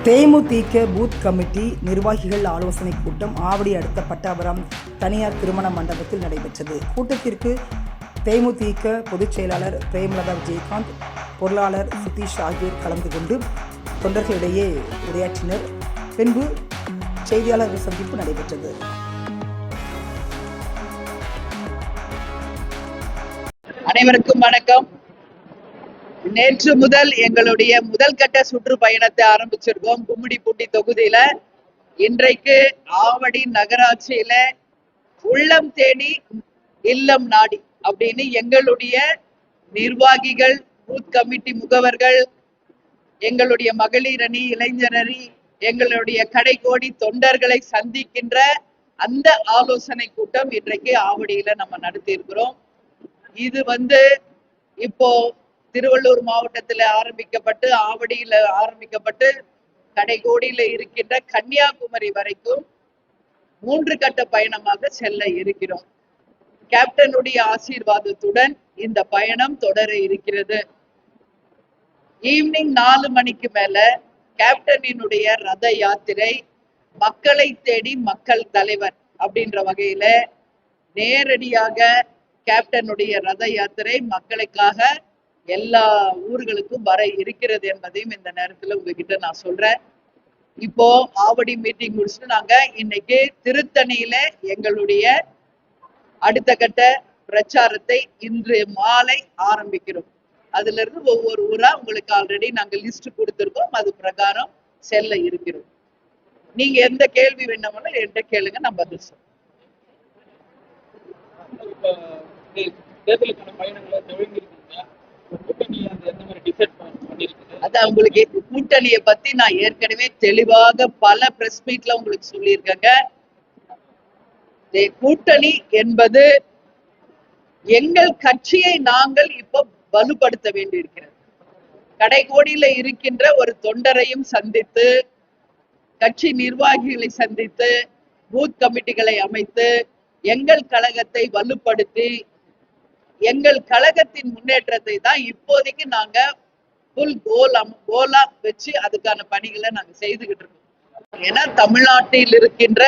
தேமுதிக booth committee நிர்வாகிகள் ஆலோசனை கூட்டம் ஆவடி அடுத்த பட்டாபுரம் தனியார் திருமண மண்டபத்தில் நடைபெற்றது. கூட்டத்திற்கு தேமுதிக பொதுச் செயலாளர் பிரேமலதா விஜயகாந்த், பொருளாளர் சுதீஷ் ஆகியோர் கலந்து கொண்டு தொண்டர்களிடையே உரையாற்றினர். பின்பு செய்தியாளர்கள் சந்திப்பு நடைபெற்றது. அனைவருக்கும் வணக்கம். நேற்று முதல் எங்களுடைய முதல் கட்ட சுற்றுப்பயணத்தை ஆரம்பிச்சிருக்கோம் கும்மிடிப்பூண்டி தொகுதியில. இன்றைக்கு ஆவடி நகராட்சியில உள்ளம் தேடி இல்லம் நாடி அப்படின்னு எங்களுடைய நிர்வாகிகள், பூத் கமிட்டி முகவர்கள், எங்களுடைய மகளிர் அணி, இளைஞர் அணி, எங்களுடைய கடைக்கோடி தொண்டர்களை சந்திக்கின்ற அந்த ஆலோசனை கூட்டம் இன்றைக்கு ஆவடியில நம்ம நடத்தி இருக்கிறோம். இது இப்போ திருவள்ளூர் மாவட்டத்துல ஆரம்பிக்கப்பட்டு, ஆவடியில ஆரம்பிக்கப்பட்டு, கடைக்கோடியில இருக்கின்ற கன்னியாகுமரி வரைக்கும் 3 கட்ட பயணமாக செல்ல இருக்கிறோம். கேப்டனுடைய ஆசீர்வாதத்துடன் இந்த பயணம் தொடர இருக்கிறது. ஈவினிங் 4 மணிக்கு மேல கேப்டனினுடைய ரத யாத்திரை மக்களை தேடி மக்கள் தலைவர் அப்படின்ற வகையில நேரடியாக கேப்டனுடைய ரத யாத்திரை மக்களுக்காக எல்லா ஊர்களுக்கும் வர இருக்கிறது என்பதையும் இந்த நேரத்துல உங்ககிட்ட நான் சொல்றேன். இப்போ ஆவடி மீட்டிங் முடிச்சுட்டு நாங்க இன்னைக்கு திருத்தணியில எங்களுடைய அடுத்த கட்ட பிரச்சாரத்தை இன்று மாலை ஆரம்பிக்கிறோம். அதுல இருந்து ஒவ்வொரு ஊரா உங்களுக்கு ஆல்ரெடி நாங்க லிஸ்ட் கொடுத்திருக்கோம். அது பிரகாரம் செல்ல இருக்கிறோம். நீங்க எந்த கேள்வி வேண்டாமோ என்கிட்ட கேளுங்க, நான் பதில் சொல்றேன். அதான் உங்களுக்கு கூட்டணியை பத்தி நான் ஏற்கனவே தெளிவாக பல பிரஸ் மீட்ல உங்களுக்கு சொல்லியிருக்கேங்க. கூட்டணி என்பது எங்கள் கட்சியை நாங்கள் இப்ப வலுப்படுத்த வேண்டியிருக்கிறது. கடைக்கோடியில இருக்கின்ற ஒரு தொண்டரையும் சந்தித்து, கட்சி நிர்வாகிகளை சந்தித்து, பூத் கமிட்டிகளை அமைத்து எங்கள் கழகத்தை வலுப்படுத்தி எங்கள் கழகத்தின் முன்னேற்றத்தை தான் இப்போதைக்கு நாங்க புல் கோலா வச்சு அதுக்கான பணிகளை நாங்க செய்துகிட்டு இருக்கோம். ஏன்னா தமிழ்நாட்டில் இருக்கின்ற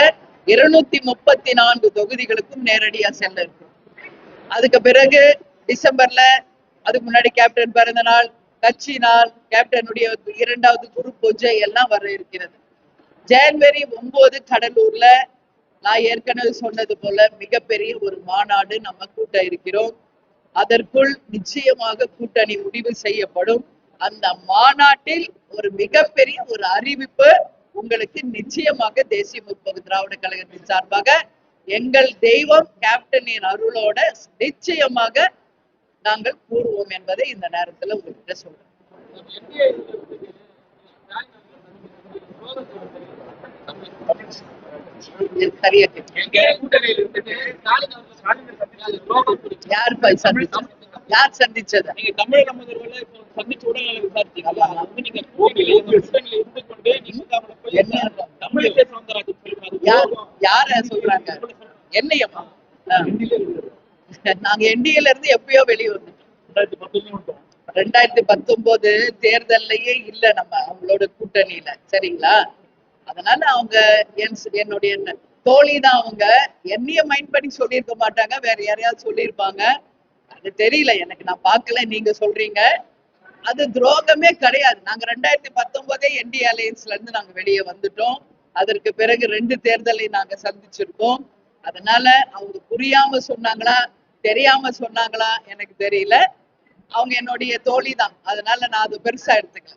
234 தொகுதிகளுக்கும் நேரடியா செல்ல இருக்கும். அதுக்கு பிறகு டிசம்பர்ல, அதுக்கு முன்னாடி கேப்டன் பிறந்த நாள், கட்சி நாள், கேப்டனுடைய 2வது குரு பூஜை எல்லாம் வர இருக்கிறது. ஜனவரி 9 கடலூர்ல நான் ஏற்கனவே சொன்னது போல மிகப்பெரிய ஒரு மாநாடு நம்ம கூட்ட இருக்கிறோம். அதற்குள் நிச்சயமாக கூட்டணி முடிவு செய்யப்படும். அந்த மாநாட்டில் ஒரு மிகப்பெரிய ஒரு அறிவிப்பு உங்களுக்கு நிச்சயமாக தேசிய முற்போக்கு திராவிட கழகத்தின் சார்பாக எங்கள் தெய்வம் கேப்டனின் அருளோட நிச்சயமாக நாங்கள் கூறுவோம் என்பதை இந்த நேரத்துல உங்ககிட்ட சொல்றேன். சரியா யார் சந்திச்சது? யார சொல்றாங்க? என்னையம்மா? நாங்க என்டிஏல இருந்து எப்பயோ வெளியே வந்துட்டோம். 2019 தேர்தல்லையே இல்ல நம்ம அவங்களோட கூட்டணியில. சரிங்களா? அதனால அவங்க என்னுடைய தோழி தான். அவங்க என்னைய மைண்ட் பண்ணி சொல்லியிருக்க மாட்டாங்க, வேற யாரையாவது சொல்லியிருப்பாங்க. அது தெரியல எனக்கு, நான் பார்க்கல. நீங்க சொல்றீங்க, அது துரோகமே கிடையாது. நாங்க 2019 என்டிஏ அலையன்ஸ்ல இருந்து நாங்க வெளியே வந்துட்டோம். அதற்கு பிறகு 2 தேர்தலை நாங்க சந்திச்சிருக்கோம். அதனால அவங்க புரியாம சொன்னாங்களா தெரியாம சொன்னாங்களா எனக்கு தெரியல. அவங்க என்னுடைய தோழி தான், அதனால நான் அது பெருசா எடுத்துக்கல.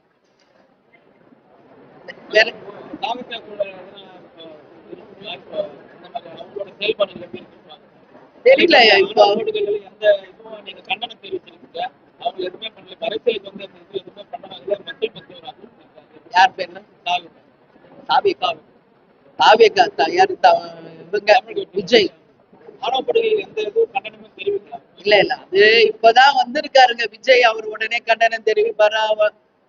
தெரியல இப்போ யார் பேரு? விஜய். இல்ல அது இப்பதான் வந்திருக்காருங்க விஜய். அவர் உடனே கண்டனம் தெரிவிப்பாரா?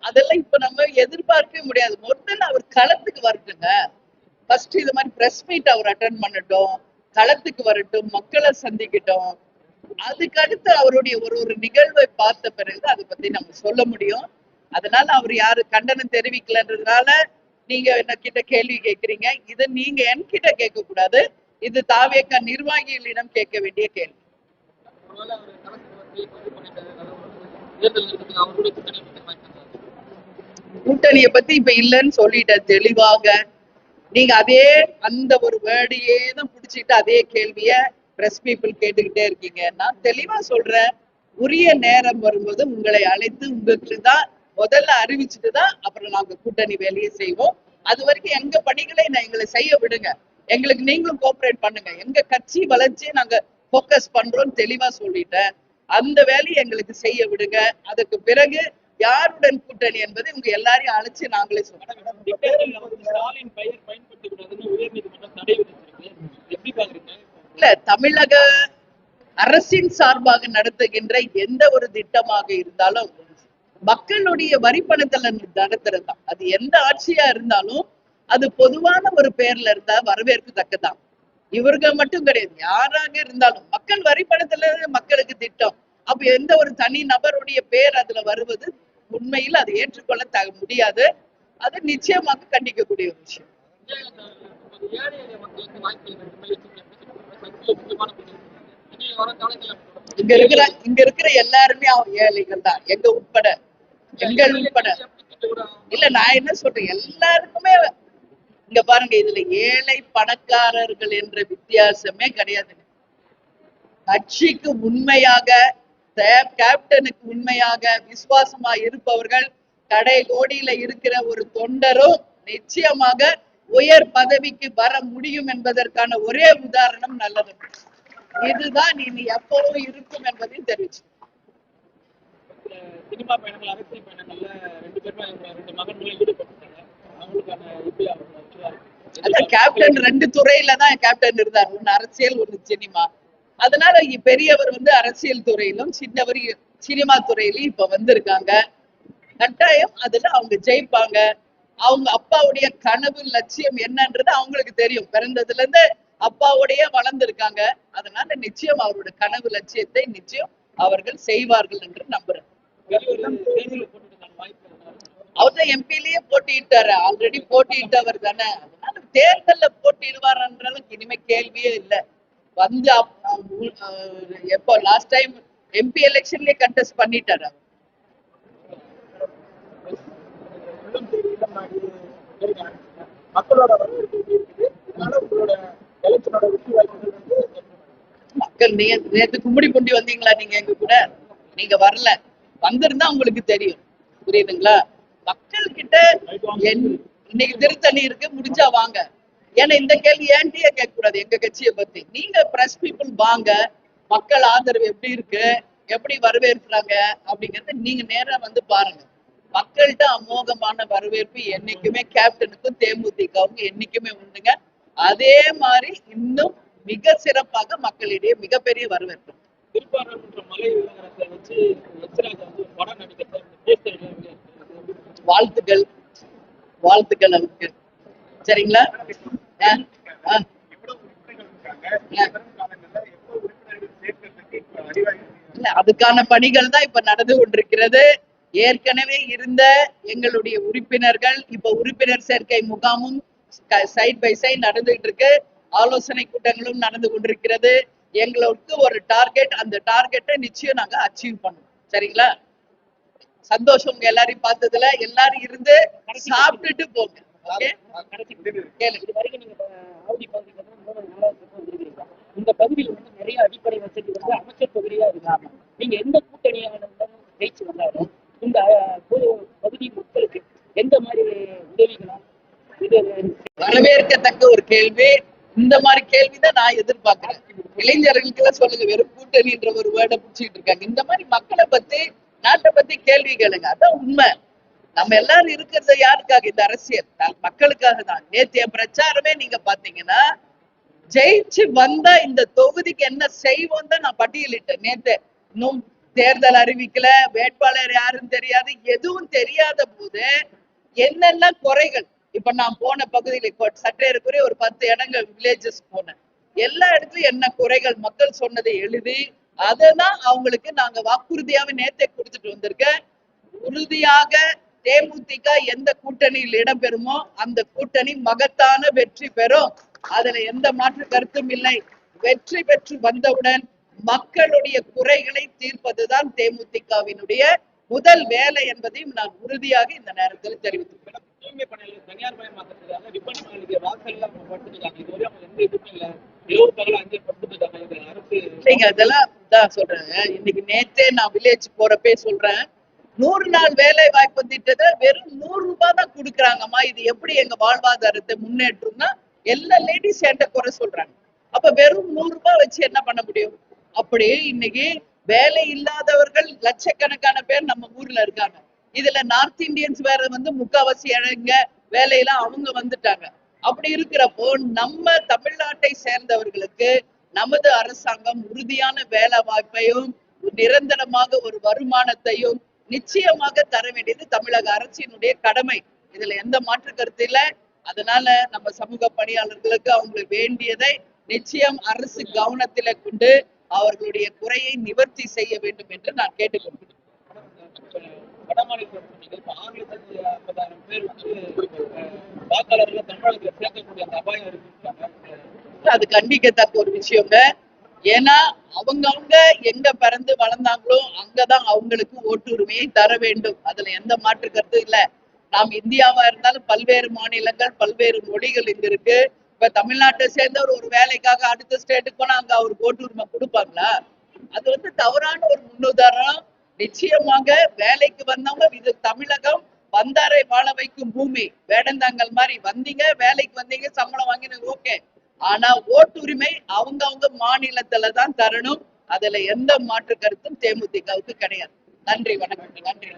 அதெல்லாம் இப்ப நம்ம எதிர்பார்க்கவே முடியாது. முதல்ல அவர் களத்துக்கு வரட்டுங்க. ஃபர்ஸ்ட் இது மாதிரி பிரஸ் மீட் அவர் அட்டென்ட் பண்ணட்டும், களத்துக்கு வரட்டும், மக்களை சந்திக்கட்டும். அதுக்கு அடுத்து அவருடைய ஒரு நிகழ்வை பார்த்த பிறகு அதை பத்தி நம்ம சொல்ல முடியும். அதனால அவர் யாரு கண்டனம் தெரிவிக்கலன்றதுனால நீங்க என்ன கிட்ட கேள்வி கேட்கிறீங்க. இது நீங்க என்கிட்ட கேட்க கூடாது. இது தாவேக நிர்வாகிகளிடம் கேட்க வேண்டிய கேள்வி. கூட்டணியை பத்தி இப்ப இல்லைன்னு சொல்லிட்டேன் தெளிவாக. நீங்க அதே அந்த ஒரு வேர்டையே தான் பிடிச்சிட்டு அதே கேள்விய பிரஸ் பீப்புள் கேட்டுக்கிட்டே இருக்கீங்க. நான் தெளிவா சொல்றேன், உரிய நேரம் வரும்போது உங்களை அழைத்து உங்களுக்கு தான் முதல்ல அறிவிச்சுட்டு தான் அப்புறம் நாங்க கூட்டணி வேலையை செய்வோம். அது வரைக்கும் எங்க பணிகளை எங்களை செய்ய விடுங்க. எங்களுக்கு நீங்களும் கோஆபரேட் பண்ணுங்க. எங்க கட்சி வளர்ச்சியை நாங்க போக்கஸ் பண்றோம் தெளிவா சொல்லிட்டேன். அந்த வேலையை எங்களுக்கு செய்ய விடுங்க. அதுக்கு பிறகு யாருடன் கூட்டணி என்பதை உங்க எல்லாரையும் அழைச்சு நாங்களே சொல்றோம். இல்ல, தமிழக அரசின் சார்பாக நடத்துகின்ற எந்த ஒரு திட்டமாக இருந்தாலும் மக்களுடைய வரிப்பணத்துல நடத்துறதுதான். அது எந்த ஆட்சியா இருந்தாலும் அது பொதுவான ஒரு பேர்ல இருந்தா வரவேற்கத்தக்கதான். இவர்கள் மட்டும் கிடையாது, யாராக இருந்தாலும் மக்கள் வரிப்பணத்துல மக்களுக்கு திட்டம். அப்ப எந்த ஒரு தனி நபருடைய பேர் அதுல வருவது உண்மையில் அது ஏற்றுக்கொள்ள முடியாது. அது நிச்சயமாக கண்டிக்கக்கூடிய ஒரு விஷயம். இங்க இருக்கிற எல்லாருமே ஏழைகள் தான், எங்க உட்பட, எங்கள் உட்பட. இல்ல, நான் என்ன சொல்றேன், எல்லாருக்குமே இங்க பாருங்க, இதுல ஏழை பணக்காரர்கள் என்ற வித்தியாசமே கிடையாது. கட்சிக்கு உண்மையாக, கேப்டனுக்கு உண்மையாக விசுவாசமா இருப்பவர்கள் கடை கோடியில இருக்கிற ஒரு தொண்டரும் நிச்சயமாக உயர் பதவிக்கு வர முடியும் என்பதற்கான ஒரே உதாரணம் நல்லது. இதுதான் இனி எப்பவும் இருக்கும் என்பதையும் தெரிவிச்சு. சினிமா பயணங்கள், அரசியல் பயணங்கள்ல 2 பேருமே 2 மகன்களும் ஈடுபட்டாங்க. அதான் கேப்டன் 2 துறையில தான் கேப்டன் இருந்தார். ஒன்னு அரசியல், ஒன்னு சினிமா. அதனால பெரியவர் அரசியல் துறையிலும் சின்னவர் சினிமா துறையிலும் இப்ப வந்திருக்காங்க. கட்டாயம் அதுல அவங்க ஜெயிப்பாங்க. அவங்க அப்பாவுடைய கனவு லட்சியம் என்னன்றது அவங்களுக்கு தெரியும். பிறந்ததுல இருந்து அப்பாவுடைய வளர்ந்திருக்காங்க. அதனால நிச்சயம் அவருடைய கனவு லட்சியத்தை நிச்சயம் அவர்கள் செய்வார்கள் என்று நம்புறேன். அவர்தான் எம்பிலேயே போட்டியிட்டாரு, ஆல்ரெடி போட்டியிட்டவர் தானே. அதனால தேர்தல்ல போட்டியிடுவார்ன்றது இனிமே கேள்வியே இல்லை. எப்போ லாஸ்ட் டைம் எம்பி எலெக்ஷன்லயே கண்டெஸ்ட் பண்ணிட்டாரு. மக்கள் நேத்து கும்படி பூண்டி வந்தீங்களா? நீங்க எங்க கூட நீங்க வரல. வந்திருந்தா உங்களுக்கு தெரியும். புரியுதுங்களா? மக்கள் கிட்ட இன்னைக்கு திருத்தணி இருக்கு, முடிஞ்சா வாங்க. ஏன்னா இந்த கேள்வி ஏன்டியே கேட்க கூடாது எங்க கட்சியை பத்தி. நீங்க பிரஸ் பீப்புள் வாங்க, மக்கள் ஆதரவு எப்படி இருக்கு, எப்படி வரவேற்கிறாங்க அப்படிங்கறத நீங்க நேரா பாருங்க. மக்கள்கிட்ட அமோகமான வரவேற்பு என்னைக்குமே கேப்டனுக்கும் தேமுதிகவுக்கும் என்னைக்குமே உண்டுங்க. அதே மாதிரி இன்னும் மிக சிறப்பாக மக்களிடையே மிகப்பெரிய வரவேற்பு. வாழ்த்துக்கள், வாழ்த்துக்கள் அவருக்கு. சரிங்களா? அதுக்கான பணிகள் தான் இப்ப நடந்து கொண்டிருக்கிறது. ஏற்கனவே இருந்த எங்களுடைய உறுப்பினர்கள் இப்ப உறுப்பினர் சேர்க்கை முகாமும் சைட் பை சைட் நடந்துகிட்டு இருக்கு. ஆலோசனை கூட்டங்களும் நடந்து கொண்டிருக்கிறது. எங்களுக்கு ஒரு டார்கெட், அந்த டார்கெட்டை நிச்சயம் நாங்க அச்சீவ் பண்ணுவோம். சரிங்களா? சந்தோஷம் உங்க எல்லாரையும் பார்த்ததுல. எல்லாரும் இருந்து சாப்பிட்டுட்டு போங்க. இந்த பகுதியில் நிறைய அடிப்படை வசதி அமைச்சர் பகுதியா இருக்காங்க. நீங்க எந்த கூட்டணியாளர்களும் ஜெயிச்சு வந்தாலும் இந்த பகுதி மக்களுக்கு எந்த மாதிரி உதவிகளா? வரவேற்கத்தக்க ஒரு கேள்வி. இந்த மாதிரி கேள்விதான் நான் எதிர்பார்க்கிறேன். இளைஞர்களுக்கு எல்லாம் சொல்லுங்க, வெறும் கூட்டணின்ற ஒரு வேர்டை பிடிச்சிட்டு இருக்காங்க. இந்த மாதிரி மக்களை பத்தி, நாட்டை பத்தி கேள்வி கேளுங்க. அதான் உண்மை. நம்ம எல்லாரும் இருக்கிறது யாருக்காக? இந்த அரசியல் மக்களுக்காக தான். நேற்றைய பிரச்சாரமே நீங்க பாத்தீங்கன்னா, ஜெயிச்சு வந்தா இந்த தொகுதிக்கு என்ன செய்வோம் தான் நான் பட்டியலிட்டேன். நேத்து இன்னும் தேர்தல் அறிவிக்கல, வேட்பாளர் யாரும் தெரியாது, எதுவும் தெரியாத போது என்னென்ன குறைகள். இப்ப நான் போன பகுதியில சற்றேறக்குறைய ஒரு 10 இடங்கள் வில்லேஜஸ் போனேன். எல்லா இடத்துலயும் என்ன குறைகள் மக்கள் சொன்னதை எழுதி அதைதான் அவங்களுக்கு நாங்க வாக்குறுதியாவே நேத்தே கொடுத்துட்டு வந்திருக்கேன். உறுதியாக தேமுதிக எந்த கூட்டணியில் இடம்பெறுமோ அந்த கூட்டணி மகத்தான வெற்றி பெறும். அதுல எந்த மாற்று கருத்தும் இல்லை. வெற்றி பெற்று வந்தவுடன் மக்களுடைய குறைகளை தீர்ப்பதுதான் தேமுதிகவினுடைய முதல் வேலை என்பதையும் நான் உறுதியாக இந்த நேரத்தில் தெரிவித்துள்ளேன். தூய்மை பணியாளர் தனியார் மயமாக்கத்துக்காக ரிப்பன் மாளிகை வாசல்லாம் படுத்துட்டாங்க. இதுவரை அவங்க எந்த இதுவும் இல்லை. 25 படுத்துட்டாங்க அரசு. நீங்க அதெல்லாம் தான் சொல்றேன். இன்னைக்கு நேத்தே நான் வில்லேஜ் போறப்பே சொல்றேன், 100 நாள் வேலை வாய்ப்பு திட்டத்தை வெறும் 100 ரூபாய் தான் கொடுக்குறாங்கம்மா. இது எப்படி எங்க வாழ்வாதாரத்தை முன்னேற்றும்னா எல்லா லேடிஸ் என்கிட்ட குறை சொல்றாங்க. அப்ப வெறும் 100 ரூபாய் வச்சு என்ன பண்ண முடியும்? அப்படி இன்னைக்கு வேலை இல்லாதவர்கள் லட்சக்கணக்கான பேர் நம்ம ஊர்ல இருக்காங்க. இதுல நார்த் இந்தியன்ஸ் வேற முக்காவாசி இழங்க வேலையெல்லாம் அவங்க வந்துட்டாங்க. அப்படி இருக்கிறப்போ நம்ம தமிழ்நாட்டை சேர்ந்தவர்களுக்கு நமது அரசாங்கம் உறுதியான வேலை வாய்ப்பையும் நிரந்தரமாக ஒரு வருமானத்தையும் நிச்சயமாக தர வேண்டியது தமிழக அரசினுடைய கடமை. இதுல எந்த மாற்று கருத்து இல்லை. அதனால நம்ம சமூக பணியாளர்களுக்கு அவங்களுக்கு வேண்டியதை நிச்சயம் அரசு கவனத்தில கொண்டு அவர்களுடைய குறையை நிவர்த்தி செய்ய வேண்டும் என்று நான் கேட்டுக்கொள்கிறேன். அது கண்டிக்கத்தக்க ஒரு விஷயங்க. ஏன்னா அவங்க எங்க பிறந்து வளர்ந்தாங்களோ அங்கதான் அவங்களுக்கு ஓட்டுரிமையை தர வேண்டும். அதுல எந்த மாற்று கருத்தும் இல்ல. நாம் இந்தியாவா இருந்தாலும் பல்வேறு மாநிலங்கள், பல்வேறு மொழிகள் இங்க இருக்கு. இப்ப தமிழ்நாட்டை சேர்ந்தவர் ஒரு வேலைக்காக அடுத்த ஸ்டேட்டுக்கு போனா அங்க அவருக்கு ஓட்டுரிமை கொடுப்பாங்களா? அது தவறான ஒரு முன்னுதாரணம். நிச்சயமாக வேலைக்கு வந்தவங்க, இது தமிழகம் வந்தாரை வாழ வைக்கும் பூமி. வேடந்தாங்கல் மாதிரி வந்தீங்க, வேலைக்கு வந்தீங்க, சம்பளம் வாங்கினது ஓகே. ஆனா ஓட்டுரிமை அவங்க மாநிலத்துலதான் தரணும். அதுல எந்த மாற்று கருத்தும் தேமுதிகவுக்கு கிடையாது. நன்றி, வணக்கம். நன்றி.